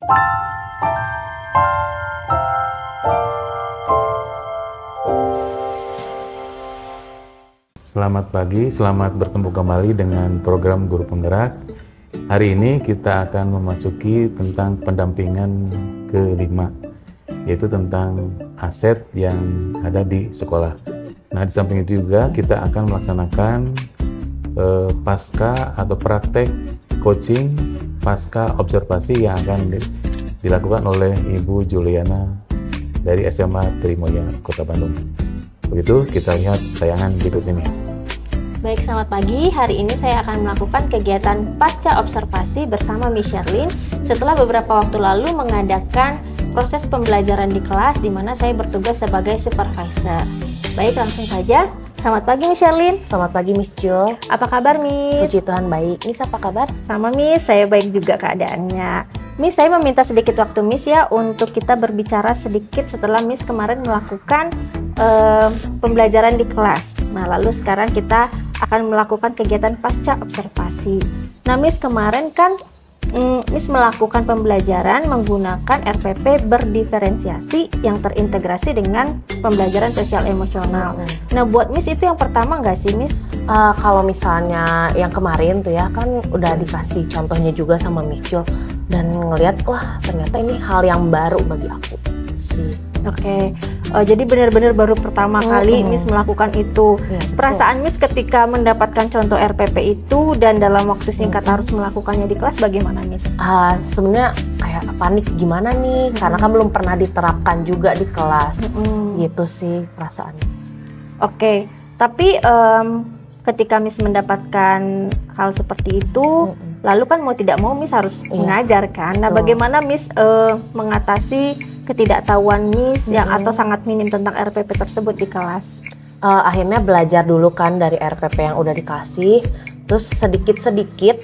Selamat pagi, selamat bertemu kembali dengan program Guru Penggerak. Hari ini kita akan memasuki tentang pendampingan kelima, yaitu tentang aset yang ada di sekolah. Nah, di samping itu juga kita akan melaksanakan pasca atau praktek coaching pasca observasi yang akan dilakukan oleh Ibu Juliana dari SMA Trimoya, Kota Bandung. Begitu, kita lihat tayangan berikut ini. Baik, selamat pagi. Hari ini saya akan melakukan kegiatan pasca observasi bersama Miss Sherlyn setelah beberapa waktu lalu mengadakan proses pembelajaran di kelas di mana saya bertugas sebagai supervisor. Baik, langsung saja. Selamat pagi Miss Sherlyn. Selamat pagi Miss Jul. Apa kabar Miss? Puji Tuhan baik. Miss apa kabar? Sama Miss, saya baik juga keadaannya. Miss, saya meminta sedikit waktu Miss ya untuk kita berbicara sedikit setelah Miss kemarin melakukan pembelajaran di kelas. Nah, lalu sekarang kita akan melakukan kegiatan pasca observasi. Nah, Miss kemarin kan Miss melakukan pembelajaran menggunakan RPP berdiferensiasi yang terintegrasi dengan pembelajaran sosial emosional. Nah, buat Miss itu yang pertama nggak sih Miss? Kalau misalnya yang kemarin tuh ya kan udah dikasih contohnya juga sama Miss Jul dan ngelihat wah ternyata ini hal yang baru bagi aku sih. Oke, jadi benar-benar baru pertama kali Miss melakukan itu. Ya, perasaan Miss ketika mendapatkan contoh RPP itu dan dalam waktu singkat harus melakukannya di kelas bagaimana Miss? Sebenarnya kayak panik gimana nih, karena kan belum pernah diterapkan juga di kelas. Gitu sih perasaannya. Oke, tapi ketika Miss mendapatkan hal seperti itu, lalu kan mau tidak mau Miss harus mengajar kan. Nah, bagaimana Miss mengatasi ketidaktahuan Miss yang atau sangat minim tentang RPP tersebut di kelas? Akhirnya belajar dulu kan dari RPP yang udah dikasih, terus sedikit-sedikit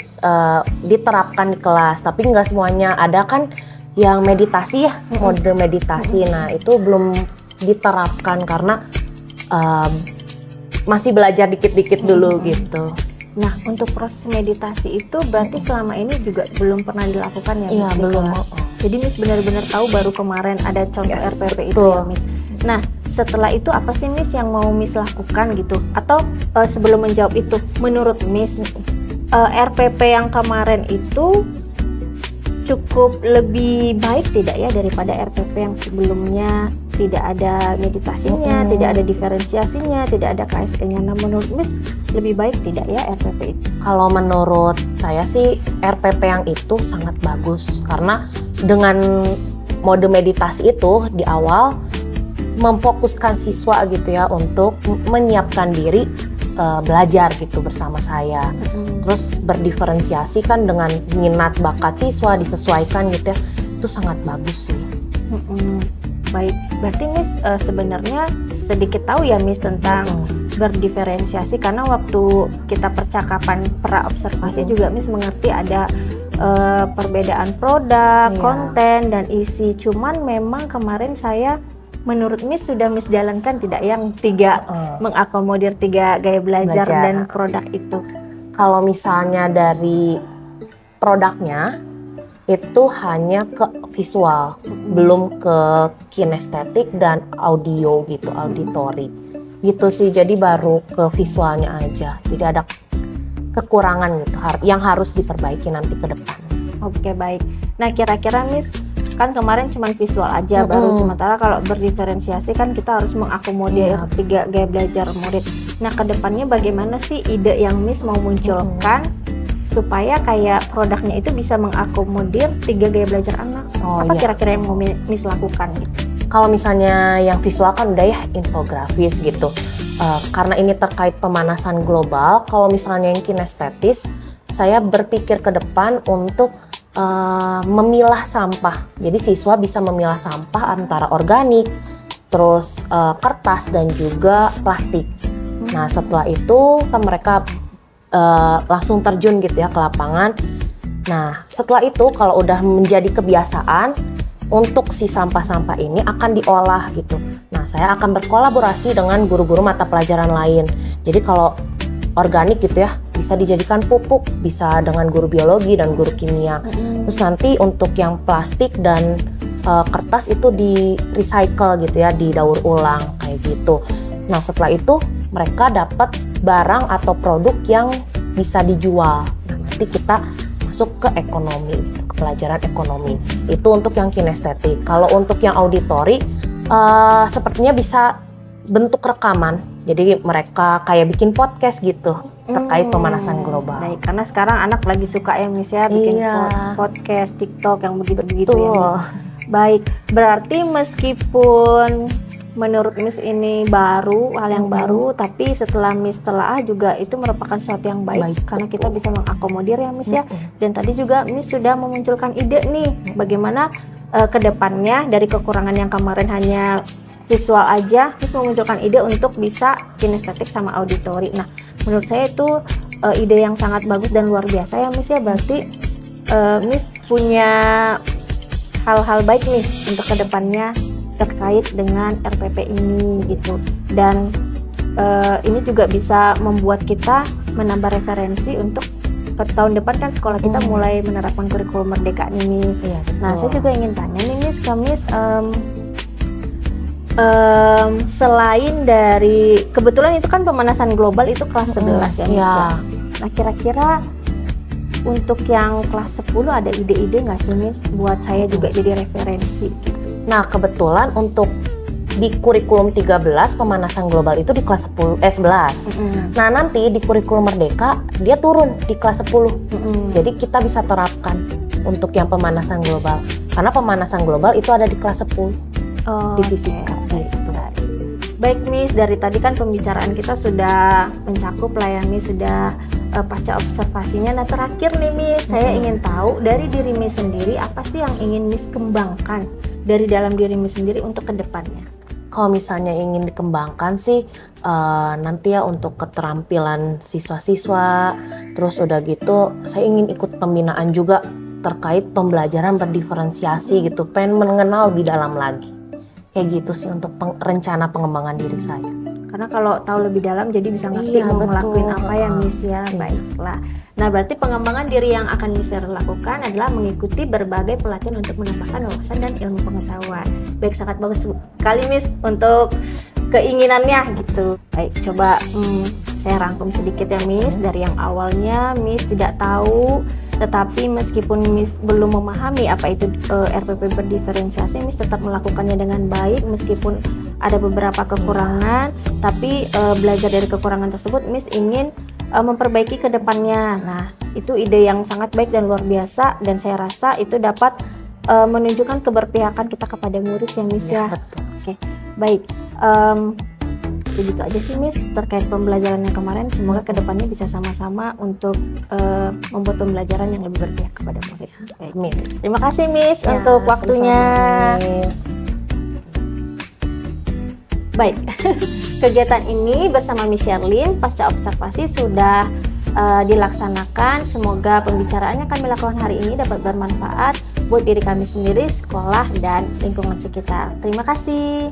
diterapkan di kelas. Tapi nggak semuanya, ada kan yang meditasi ya, mode meditasi. Nah itu belum diterapkan karena masih belajar dikit-dikit dulu gitu. Nah, untuk proses meditasi itu berarti selama ini juga belum pernah dilakukan ya Miss? Iya, belum. Jadi Miss benar-benar tahu baru kemarin ada contoh RPP itu ya Miss. Nah, setelah itu apa sih Miss yang mau Miss lakukan gitu? Atau sebelum menjawab itu, menurut Miss RPP yang kemarin itu cukup lebih baik tidak ya daripada RPP yang sebelumnya? Tidak ada meditasinya, tidak ada diferensiasinya, tidak ada KSE-nya. Nah, menurut Miss lebih baik tidak ya RPP itu? Kalau menurut saya sih RPP yang itu sangat bagus karena dengan mode meditasi itu di awal memfokuskan siswa gitu ya untuk menyiapkan diri belajar gitu bersama saya. Terus berdiferensiasi kan dengan minat bakat siswa disesuaikan gitu ya, itu sangat bagus sih. Baik, berarti Miss sebenarnya sedikit tahu ya Miss tentang berdiferensiasi karena waktu kita percakapan pra observasi juga Miss mengerti ada perbedaan produk, konten, dan isi. Cuman memang kemarin saya menurut Miss sudah Miss jalankan tidak yang tiga mengakomodir tiga gaya belajar dan produk itu. Kalau misalnya dari produknya itu hanya ke visual, belum ke kinestetik dan audio gitu, auditory gitu sih. Jadi baru ke visualnya aja. Jadi ada kekurangan gitu yang harus diperbaiki nanti ke depan. Oke, baik. Nah, kira-kira Miss kan kemarin cuma visual aja baru, sementara kalau berdiferensiasi kan kita harus mengakomodir tiga gaya belajar murid. Nah, kedepannya bagaimana sih ide yang Miss mau munculkan supaya kayak produknya itu bisa mengakomodir tiga gaya belajar anak? Apa kira-kira yang mau Miss lakukan gitu? Kalau misalnya yang visual kan udah ya infografis gitu. Karena ini terkait pemanasan global, kalau misalnya yang kinestetis, saya berpikir ke depan untuk memilah sampah. Jadi siswa bisa memilah sampah antara organik, terus kertas dan juga plastik. Nah setelah itu kan mereka langsung terjun gitu ya ke lapangan. Nah setelah itu kalau udah menjadi kebiasaan, untuk si sampah-sampah ini akan diolah gitu. Nah saya akan berkolaborasi dengan guru-guru mata pelajaran lain. Jadi kalau organik gitu ya bisa dijadikan pupuk, bisa dengan guru biologi dan guru kimia. Terus nanti untuk yang plastik dan kertas itu di recycle gitu ya, didaur ulang kayak gitu. Nah setelah itu mereka dapat barang atau produk yang bisa dijual. Nah, nanti kita masuk ke ekonomi, ke pelajaran ekonomi. Itu untuk yang kinestetik. Kalau untuk yang auditori, sepertinya bisa bentuk rekaman. Jadi mereka kayak bikin podcast gitu terkait pemanasan global. Baik, karena sekarang anak lagi suka ya Miss ya bikin podcast, TikTok yang begitu-begitu ya Miss. Baik, berarti meskipun menurut Miss ini hal yang baru, tapi setelah Miss telaah juga itu merupakan sesuatu yang baik karena kita bisa mengakomodir ya Miss ya. Dan tadi juga Miss sudah memunculkan ide nih bagaimana ke depannya dari kekurangan yang kemarin hanya visual aja, Miss memunculkan ide untuk bisa kinestetik sama auditori. Nah, menurut saya itu ide yang sangat bagus dan luar biasa ya Miss ya. Berarti Miss punya hal-hal baik nih untuk kedepannya terkait dengan RPP ini gitu. Dan ini juga bisa membuat kita menambah referensi untuk ke tahun depan kan sekolah kita mulai menerapkan kurikulum merdeka nih Miss. Nah saya juga ingin tanya nih Miss ke Miss, selain dari kebetulan itu kan pemanasan global itu kelas 11 ya Miss ya. Nah kira-kira untuk yang kelas 10 ada ide-ide nggak sih Miss buat saya juga jadi referensi gitu? Nah kebetulan untuk di kurikulum 13 pemanasan global itu di kelas 11. Nah nanti di kurikulum merdeka dia turun di kelas 10. Jadi kita bisa terapkan untuk yang pemanasan global. Karena pemanasan global itu ada di kelas 10 di fisika. Gitu. Baik Miss, dari tadi kan pembicaraan kita sudah mencakup lah ya Miss, sudah pasca observasinya. Nah terakhir nih Miss, saya ingin tahu dari diri Miss sendiri apa sih yang ingin Miss kembangkan dari dalam diri Miss sendiri untuk kedepannya? Kalau misalnya ingin dikembangkan sih nanti ya untuk keterampilan siswa-siswa, terus udah gitu saya ingin ikut pembinaan juga terkait pembelajaran berdiferensiasi gitu, pengen mengenal lebih dalam lagi. Kayak gitu sih untuk rencana pengembangan diri saya. Karena kalau tahu lebih dalam jadi bisa ngerti mau ngelakuin apa ya Miss ya. Baiklah. Nah berarti pengembangan diri yang akan Miss lakukan adalah mengikuti berbagai pelatihan untuk menambahkan wawasan dan ilmu pengetahuan. Baik, sangat bagus sekali Miss untuk keinginannya gitu. Baik, coba saya rangkum sedikit ya Miss. Dari yang awalnya Miss tidak tahu, tetapi meskipun Miss belum memahami apa itu RPP berdiferensiasi, Miss tetap melakukannya dengan baik meskipun ada beberapa kekurangan, tapi belajar dari kekurangan tersebut Miss ingin memperbaiki ke depannya. Nah, itu ide yang sangat baik dan luar biasa, dan saya rasa itu dapat menunjukkan keberpihakan kita kepada murid ya Miss ya. Oke, baik. Segitu aja sih Miss terkait pembelajaran yang kemarin. Semoga kedepannya bisa sama-sama untuk membuat pembelajaran yang lebih berpihak kepada murid. Baik, Miss. Terima kasih Miss untuk waktunya. Baik, kegiatan ini bersama Miss Sherlyn pasca observasi sudah dilaksanakan. Semoga pembicaraan yang kami lakukan hari ini dapat bermanfaat buat diri kami sendiri, sekolah, dan lingkungan sekitar. Terima kasih.